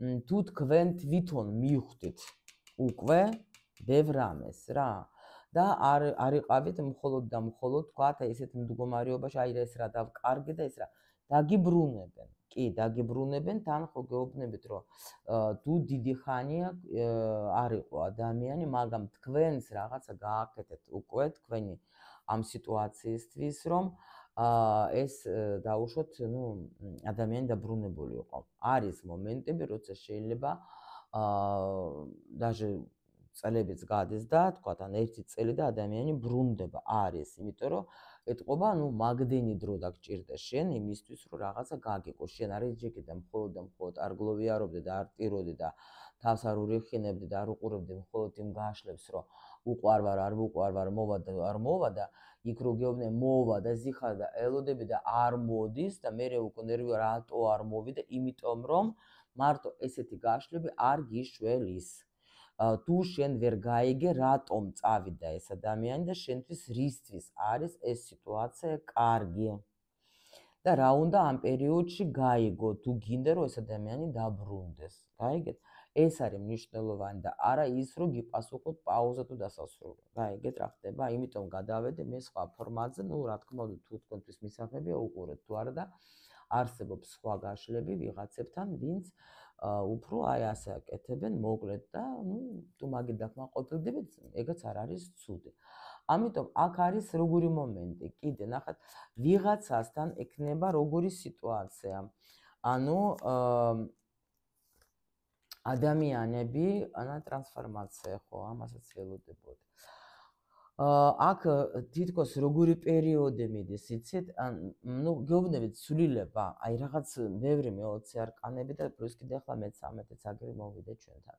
თუ თქვენ თვითონ მიხვდით უკვე ბევრ რამეს რა და არ იყავით მხოლოდ და მხოლოდ თქვათ ესეთ მდგომარეობაში აი ეს რა დავკარგე და ეს რა დაგიბრუნებენ. კი, დაგიბრუნებენ, თან ხო გეუბნებით რომ თუ დიდი ხანია არ იყო ადამიანი, მაგრამ თქვენს რაღაცა გააკეთეთ უკვე თქვენი ამ სიტუაციისთვის რომ ეს დაუშვოთ, ნუ ადამიანი დაბრუნებული იყო. არის მომენტები, როცა შეიძლება даже წელებიც გადის და თქვა თან ერთი წელი და ადამიანი ბრუნდება. არის, იმიტომ რომ ეთყობა, ნუ მაგდენი დრო დაგჭირდა შენ იმისთვის, რომ რაღაცა გაგიყო. შენ არ იჯეკი და მხოლოდ არ გლოვიარობდი და არ ტიროდი და თავს არ ურიხინებდი და არ უყურებდი მხოლოდ იმ გაშლებს, რომ უყვარ ვარ, არ უყვარ ვარ, მოვა და არ მოვა და იქ რო გეუბნები მოვა და ზიხარ და ელოდები და არ მოდის და მე უკვე ნერვი რატო არ მოვიდა, იმიტომ რომ მარტო ესეთი გაშლები არ გიშველის. თუ შენ ვერ გაიგე რატომ წავიდა ეს ადამიანი და შენთვის რისთვის არის ეს სიტუაცია კარგი. და რა უნდა ამ პერიოდში გაიგო, თუ გინდა რომ ეს ადამიანი დაბრუნდეს. გაიგეთ? ეს არის მნიშვნელოვანი და არა ის რომ გიპასუხოთ პაუზა თუ დასასრული. გაიგეთ რა ხდება? იმიტომ გადავედი მე სხვა ფორმატზე, ნუ რა თქმა უნდა თუ თქვენთვის მისაღებია უყურეთ თუ არა და არსებობს სხვა გაშლები ვიღაცებთან, ვინც უფრო აი ასე აკეთებენ, მოკლედ და ნუ თუ მაგით დაკმაყოფილდებით, ეგაც არ არის ცუდი. ამიტომ აქ არის როგორი მომენტი, კიდე ნახეთ, ვიღაცასთან ექნება როგორი სიტუაცია. ანუ ადამიანები, ანა ტრანსფორმაცია ხო, ამასაც ველოდებოდი. აქ თითქოს როგორი პერიოდი მიდის, იცით? ნუ გეუბნებით ცვლილება, აი რაღაც ბევრი მე-20 არკანები და პლუს კიდე ახლა მე-13-იც აგრე მოვიდა ჩვენთან.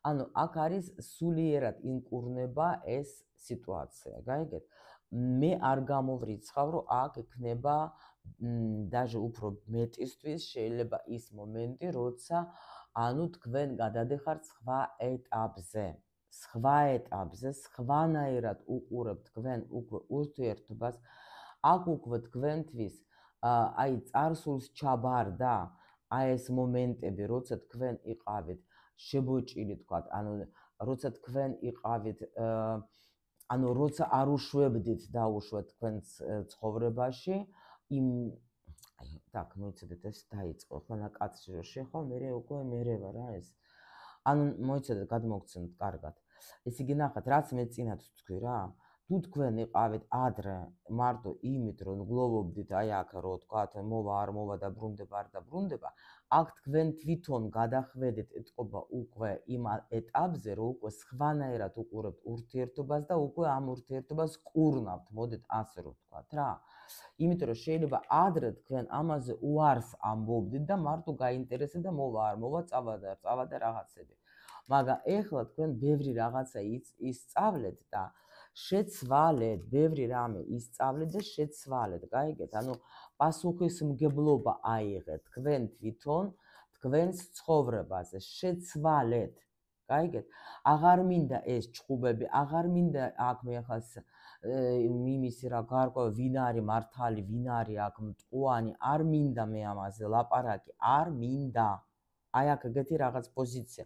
ანუ აქ არის სულიერად ინკურნება ეს სიტუაცია, გაიგეთ? მე არ გამოვრიცხავ, რომ აქ ექნება даже უფრო მეტისთვის შეიძლება ის მომენტი, როცა ანუ თქვენ გადადეხართ სხვა ეტაპზე. სხვა ეტაპზე, სხვანაირად უყურებთ თქვენ უკვე ურთიერთობას, აქ უკვე თქვენთვის აი წარსულს ჩაბარდა აი ეს მომენტები, როცა თქვენ იყავით შებოჭილი თქვათ, ანუ როცა თქვენ იყავით ანუ როცა არ უშვებდით დაუშვათ თქვენს ცხოვრებაში იმ აი так, მოიცადეთ ეს დაიწყო, ხოლმე კაცში რო შეხვალ, მე უკვე მერე ვარ რა ეს. ანუ მოიცადეთ, გადმოგცემთ კარგად. ესე იგი ნახეთ, რაც მე წინათ თქვი რა, თუ თქვენ იყავით ადრე მარტო იმით რომ გლოვობდით აი აქ რო თქვათ მოვა არ მოვა და ბრუნდება არ დაბრუნდება, აქ თქვენ თვითონ გადახვედით ეთყობა უკვე იმ ეტაპზე რომ უკვე სხვანაირად უყურებთ ურთიერთობას და უკვე ამ ურთიერთობას კურნავთ, მოდით ასე რომ ვთქვათ რა. იმიტომ რომ შეიძლება ადრე თქვენ ამაზე უარს ამბობდით და მარტო გაინტერესებდა და მოვა არ მოვა, წავა და არ წავა და რაღაცები. მაგრამ ეხლა თქვენ ბევრი რაღაცა ისწავლეთ და შეცვალეთ, ბევრი რამე ისწავლეთ და შეცვალეთ, გაიგეთ? ანუ პასუხისმგებლობა აიღეთ თქვენ თვითონ თქვენს ცხოვრებაზე, შეცვალეთ. გაიგეთ? აღარ მინდა ეს ჭხუბები, აღარ მინდა აქ მე ახლა იმისი რა გარკვევა ვინ არის მართალი, ვინ არის აქ მტყუანი, არ მინდა მე ამაზე ლაპარაკი, არ მინდა. აი აქ ეგეთი რაღაც პოზიცია.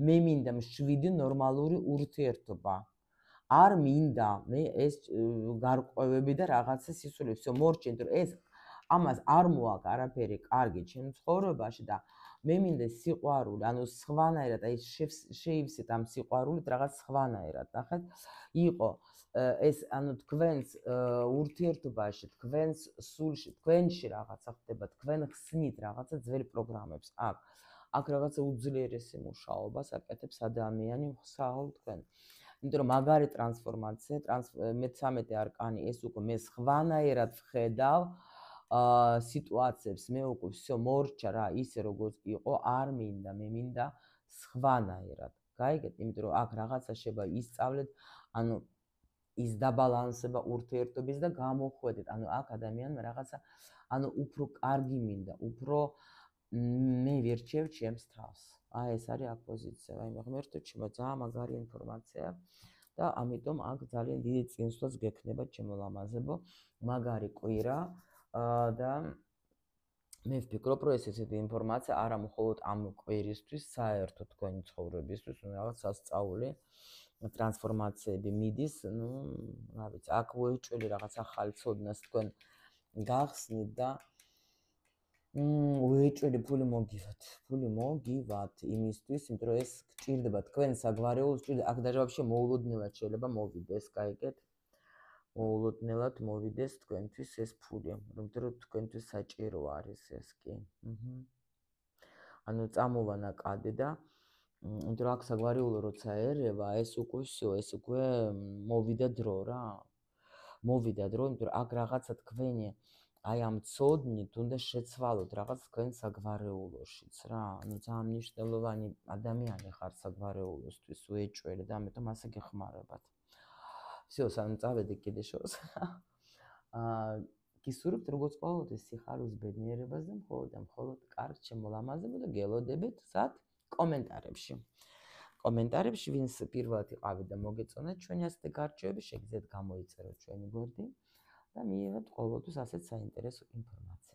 მე მინდა მშვიდი ნორმალური ურთიერთობა. არ მინდა მე ეს გარკვევები და რაღაცა სისულები. всё მორჩენთ რომ ეს ამას არ მოაქვს არაფერი კარგი ჩემ ცხოვრებაში და მე მინდა სიყვარული, ანუ სხვანაირად აი შეივსეთ ამ სიყვარულით რაღაც სხვანაირად. ნახეთ, იყო ეს ანუ თქვენს ურთიერთობაში, თქვენს სულში, თქვენში რაღაცა ხდება, თქვენ ხსნით რაღაცა ძველი პროგრამებს. აქ რაღაცა უძლიერესი მუშაობას აკეთებს ადამიანი ხსაულ თქვენ. იმიტომ რომ მაგარი ტრანსფორმაცია, მე-13 არკანი ეს უკვე მე სხვანაირად ვხედავ სიტუაციებს, მე უკვე всё მორჩა რა, ისე როგორც იყო, არ მინდა, მე მინდა სხვანაირად. გაიგეთ? იმიტომ რომ აქ რაღაცა შეიძლება ისწავლეთ, ანუ ის დაბალანსება ურთიერთობის და გამოხვედით. ანუ აქ ადამიანმა რაღაცა, ანუ უფრო კარგი მინდა, უფრო მე ვირჩევ ჩემს თავს. აი ეს არის აქ პოზიცია. აი მეგობრებო, ჩემო ძალიან მაგარი ინფორმაცია და ამიტომ აქ ძალიან დიდი წინსვლაც გექნება ჩემო ლამაზებო, მაგარი კვირა და მე ვფიქრობ, რომ ესეთი ინფორმაცია არა მხოლოდ ამ კვირისთვის, საერთოდ თქვენი ცხოვრებისთვის, რაღაც სასწაული ტრანსფორმაციები მიდის, ну, რა ვიცი, აქ უეჭველი რაღაც ახალი ცოდნას თქვენ გახსნით და უეჭველი ფული მოგივათ იმისთვის, იმიტომ რომ ეს გჭირდება თქვენ საგვარეულოს, აქ და вообще მოულოდნელად შეიძლება მოვიდეს, გაიგეთ? მოულოდნელად მოვიდეს თქვენთვის ეს ფული, იმიტომ რომ თქვენთვის საჭირო არის ეს კი. ანუ წამოვა ნაკადი და იმიტომ რომ აქ საგვარეულო როცა ერევა, ეს უკვე всё, ეს უკვე მოვიდა დრო რა. მოვიდა დრო, იმიტომ რომ აქ რაღაცა თქვენი აი ამ ცოდნით უნდა შეცვალოთ რაღაც თქვენ საგვარეულოშიც რა. ანუ ძალიან მნიშვნელოვანი ადამიანი ხარ საგვარეულოსთვის, უეჭველი და ამიტომ ასე გეხმარებათ. всё, სანამ წავედი კიდე შორს. გისურვებთ როგორც ყოველთვის სიხარულის ბედნიერებას და მხოლოდ კარგ ჩემო ლამაზებო და გელოდებით სად? კომენტარებში. კომენტარებში ვინც პირველად იყავით და მოგეწონათ ჩვენი ასეთი გარჩევები, შეგიძლიათ გამოიწეროთ ჩვენი გვერდი და მიიღებთ ყოველთვის ასეთ საინტერესო ინფორმაციას.